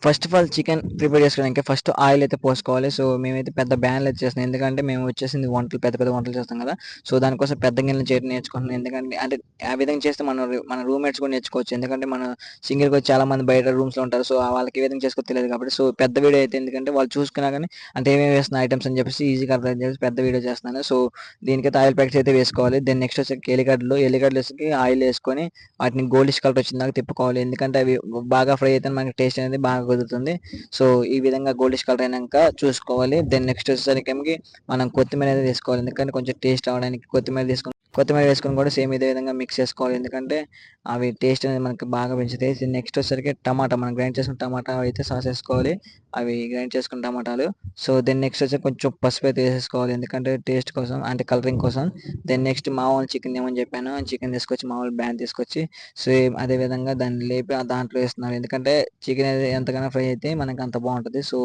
First of all chicken prepare చేసుకోవడానికి first oil అయితే పోసుకోవాలి. సో, మేమైతే పెద్ద బ్యాన్‌లో అయితే చేస్తున్నాం. ఎందుకంటే మేము వచ్చేసింది వంటలు పెద్ద పెద్ద వంటలు చేస్తాం కదా! సో, దానికోసం పెద్ద గిన్నెలు చేయడం నేర్చుకుంటున్నాం. ఎందుకంటే అంటే ఆ విధంగా చేస్తే మన రూమ్‌మేట్స్ కూడా నేర్చుకోవచ్చు. ఎందుకంటే మనం సింగిల్‌గా చాలా మంది బయట రూమ్స్‌లో ఉంటారు. సో, వాళ్ళకి ఏ విధంగా చేసుకోవాలో తెలీదు కాబట్టి సో, పెద్ద వీడియో అయితే ఎందుకంటే వాళ్ళు చూసుకున్నా గాని అంటే ఏమేమి వేస్తున్నా ఐటెమ్స్ అని చెప్పేసి ఈజీగా అర్థం చెప్పేసి పెద్ద వీడియో చేస్తున్నాను. సో, దీనికైతే ఆయిల్ ప్యాకెట్స్ అయితే వేసుకోవాలి. దెన్ నెక్స్ట్ వచ్చేసరికి ఎల్లిగడ్డలేసి ఆయిల్ ఏసుకొని వాటిని గోల్డిష్ కలర్ వచ్చేదాకా తిప్పుకోవాలి. ఎందుకంటే అవి బాగా ఫ్రై అయితేనే మనకి టేస్ట్ అనేది బాగా కుదురుతుంది. సో, ఈ విధంగా గోల్డిష్ కలర్ అయినంక చూసుకోవాలి. దెన్ నెక్స్ట్ వచ్చేసరికేమి మనం కొత్తిమీర అనేది వేసుకోవాలి. ఎందుకంటే కొంచెం టేస్ట్ రావడానికి కొత్తిమీర వేసుకొని కూడా సేమ్ ఇదే విధంగా మిక్స్ చేసుకోవాలి. ఎందుకంటే అవి టేస్ట్ అనేది మనకి బాగా పెంచుతాయి. నెక్స్ట్ వచ్చేసరికి టమాటా మనం గ్రైండ్ చేసుకున్న టమాటా అయితే సాస్ ఏసుకోవాలి. అవి గ్రైండ్ చేసుకున్న టమాటాలు. సో, దెన్ నెక్స్ట్ వచ్చి కొంచెం పసుపు అయితే ఏసేసుకోవాలి. ఎందుకంటే టేస్ట్ కోసం అంటే కలరింగ్ కోసం. దెన్ నెక్స్ట్ మామూలు చికెన్ ఏమని చెప్పానో చికెన్ తీసుకొచ్చి మామూలు బ్యాన్ తీసుకొచ్చి సేమ్ అదే విధంగా దాన్ని లేపి దాంట్లో వేస్తున్నారు. ఎందుకంటే చికెన్ అనేది ఎంతగానో ఫ్రై అయితే మనకి అంత బాగుంటది. సో,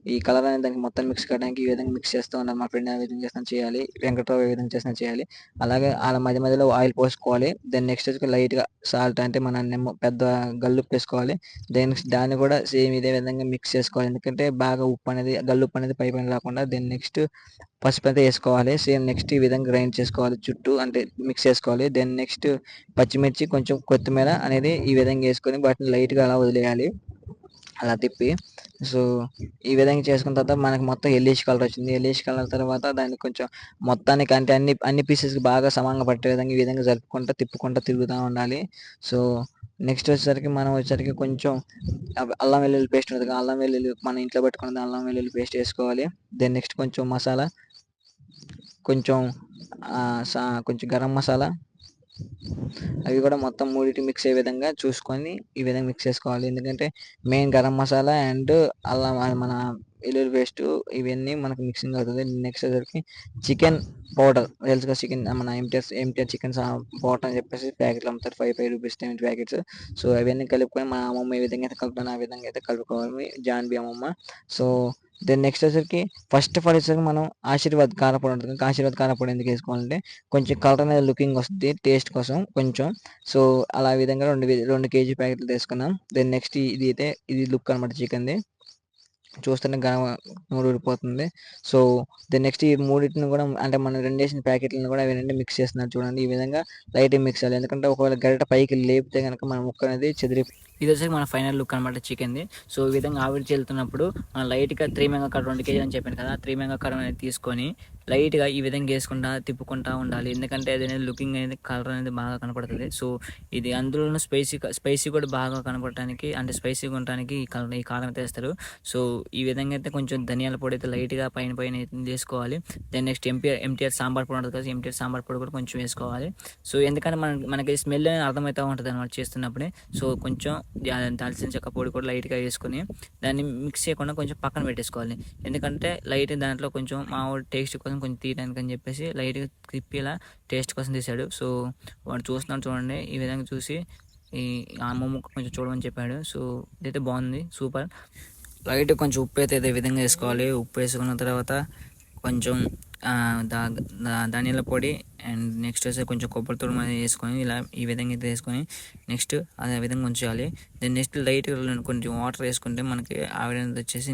ఈ కలర్ అనేది దానికి మొత్తం మిక్స్ కావడానికి ఈ విధంగా మిక్స్ చేస్తూ ఉన్నారు. మా ఫ్రెండ్ ఏ విధంగా చేసినా చేయాలి. వెంకట్రావు ఏ విధంగా చేసినా చేయాలి. అలాగే ఆళ్ళ మధ్య మధ్యలో ఆయిల్ పోసుకోవాలి. దెన్ నెక్స్ట్ వచ్చి లైట్‌గా సాల్ట్ అంటే మన పెద్ద గల్లుప్పు ఏసుకోవాలి. దెన్ దాన్ని కూడా సేమ్ ఇదే విధంగా మిక్స్ చేసుకోవాలి. ఎందుకంటే బాగా గల్లుప్పు అనేది పైపైన రాకుండా దెన్ నెక్స్ట్ పసుపైతే ఏసుకోవాలి. సేమ్ నెక్స్ట్ ఈ విధంగా గ్రైండ్ చేసుకోవాలి. చుట్టూ అంటే మిక్స్ చేసుకోవాలి. దెన్ నెక్స్ట్ పచ్చిమిర్చి, కొంచెం కొత్తిమీర అనేది ఈ విధంగా ఏసుకొని వాటిని లైట్‌గా అలా వదిలేయాలి. అలా తిప్పి సో, ఈ విధంగా చేసుకున్న తర్వాత మనకు మొత్తం యెల్లిష్ కలర్ వచ్చింది. యెల్లిష్ కలర్ తర్వాత దాన్ని కొంచెం మొత్తానికి అంటే అన్ని పీసెస్‌కి బాగా సమానంగా పట్టే విధంగా ఈ విధంగా జరుపుకుంటా, తిప్పుకుంటా తిరుగుతా ఉండాలి. సో, నెక్స్ట్ వచ్చేసరికి కొంచెం అల్లం వెల్లుల్లి పేస్ట్ ఉంటది కదా! అల్లం వెల్లుల్లి మన ఇంట్లో పెట్టుకున్నది అల్లం వెల్లుల్లి పేస్ట్ ఏసుకోవాలి. దెన్ నెక్స్ట్ కొంచెం మసాలా, కొంచెం కొంచెం గరం మసాలా అవి కూడా మొత్తం మూడిటి మిక్స్ అయ్యే విధంగా చూసుకొని ఈ విధంగా మిక్స్ చేసుకోవాలి. ఎందుకంటే మెయిన్ గరం మసాలా అండ్ అల్లం మన వెల్లుల్లి పేస్టు ఇవన్నీ మనకు మిక్సింగ్ అవుతది. నెక్స్ట్ వచ్చేసరికి చికెన్ పౌడర్ తెలుసుగా మన ఎంటీఆర్ చికెన్ పౌడర్ అని చెప్పేసి ప్యాకెట్లు అమ్ముతారు. 5 రూపీస్ 10 ప్యాకెట్స్. సో, అవన్నీ కలుపుకొని మా అమ్మమ్మ ఏ విధంగా అయితే కలుపుతానో ఆ విధంగా అయితే కలుపుకోవాలి జాన్బీ అమ్మమ్మ. సో, దెన్ నెక్స్ట్ వచ్చేసరికి ఫస్ట్ ఆఫ్ ఆల్ వచ్చేసరికి మనం ఆశీర్వాద్ కారపొడి ఉంటది. ఆశీర్వాద్ కారపొడి ఎందుకు ఏసుకోవాలంటే కొంచెం కలర్ అనేది లుకింగ్ వస్తది. టేస్ట్ కోసం కొంచెం. సో, అలా విధంగా 2 కేజీ ప్యాకెట్లు తీసుకున్నాం. దెన్ నెక్స్ట్ ఇది లుక్ అనమాట చికెన్‌ది. చూస్తుంటే నోరూరిపోతుంది. సో, దెన్ నెక్స్ట్ ఈ మూడిటిని కూడా అంటే మనం రెండేసిన ప్యాకెట్లను కూడా అవి 2 మిక్స్ చేస్తున్నాను చూడండి. ఈ విధంగా లైట్‌గా మిక్స్ చేయాలి. ఎందుకంటే ఒకవేళ గరిట పైకి లేపితే గనక మన ముక్క అనేది ఇదొచ్చేసి మన ఫైనల్ లుక్ అనమాట చికెన్‌ది. సో, ఈ విధంగా ఆవిరి చల్లుతున్నప్పుడు లైట్‌గా 3 మెంగా కర్డ్ 2 కేజీలు అని చెప్పాను కదా! 3 మెంగా కర్డ్ అనేది తీసుకొని లైట్‌గా ఈ విధంగా ఏసుకుంటా తిప్పుకుంటా ఉండాలి. ఎందుకంటే అది అనేది లుకింగ్ అనేది కలర్ అనేది బాగా కనపడుతది. సో, ఇది అందులోనూ స్పైసీ కూడా బాగా కనపడటానికి అంటే స్పైసీగా ఉండటానికి ఈ కారం అయితే ఏస్తారు. సో, ఈ విధంగా అయితే కొంచెం ధనియాల పొడి అయితే లైట్‌గా పైన వేసుకోవాలి. దెన్ నెక్స్ట్ ఎంటీఆర్ సాంబార్ పొడి ఉంటది కదా! ఎంటీఆర్ సాంబార్ పొడి కూడా కొంచెం వేసుకోవాలి. సో, ఎందుకంటే మనకి స్మెల్ అనేది అర్థమైతా ఉంటదనమాట చేస్తున్నప్పుడే. సో, కొంచెం దాల్చిన చెక్క పొడి కూడా లైట్‌గా వేసుకొని దాన్ని మిక్స్ చేయకుండా కొంచెం పక్కన పెట్టేసుకోవాలి. ఎందుకంటే దాంట్లో కొంచెం మామూలు టేస్ట్ కోసం కొంచెం తీయడానికి అని చెప్పేసి లైట్‌గా తిప్పి ఇలా టేస్ట్ కోసం తీసాడు. సో, వాడు చూస్తున్నాడు చూడండి. ఈ విధంగా చూసి అమ్మమ్మ కొంచెం చూడమని చెప్పాడు. సో, ఇదైతే బాగుంది. సూపర్. లైట్‌గా కొంచెం ఉప్పు అయితే ఇదే విధంగా వేసుకోవాలి. ఉప్పు వేసుకున్న తర్వాత కొంచెం ధనియాల పొడి అండ్ నెక్స్ట్ వచ్చేసి కొంచెం కొబ్బరి తురుము అనేది వేసుకొని ఇలా ఈ విధంగా అయితే వేసుకొని నెక్స్ట్ అదే విధంగా ఉంచాలి. దెన్ నెక్స్ట్ లైట్‌గా కొంచెం వాటర్ వేసుకుంటే మనకి ఆవిరి అనేది వచ్చేసి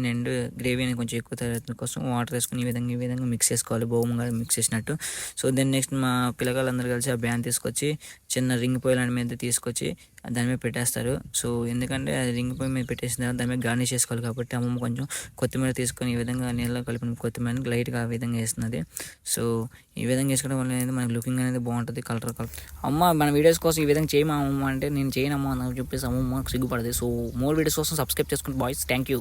గ్రేవీ అనేది కొంచెం ఎక్కువ తయారవుతుంది కోసం వాటర్ వేసుకొని ఈ విధంగా మిక్స్ చేసుకోవాలి. బోముగా మిక్స్ చేసినట్టు. సో, దెన్ నెక్స్ట్ మా పిల్లగాళ్ళందరూ కలిసి ఆ బ్యాన్ తీసుకొచ్చి చిన్న రింగ్ పొయ్యి లాంటి మీద తీసుకొచ్చి దాని మీద పెట్టేస్తారు. సో, ఎందుకంటే అది రింగ్ పొయ్యి మీద పెట్టేసిన తర్వాత దాని మీద గార్నిష్ చేసుకోవాలి కాబట్టి అమ్మమ్మ కొంచెం కొత్తిమీర తీసుకొని ఈ విధంగా నీళ్ళలో కలిపిన కొత్తిమీరని లైట్‌గా ఆ విధంగా వేస్తున్నది. సో, ఈ విధంగా వేసుకోవడం వల్ల అనేది మనకి లుకింగ్ అనేది బాగుంటుంది. కలర్ అమ్మ మన వీడియోస్ కోసం ఈ విధంగా చేయమా అమ్మమ్మ అంటే నేను చేయనమ్మా అని చెప్పేసి అమ్మమ్మ సిగ్గుపడదు. సో, మోర్ వీడియోస్ కోసం సబ్స్క్రైబ్ చేసుకోండి బాయ్స్. Thank you.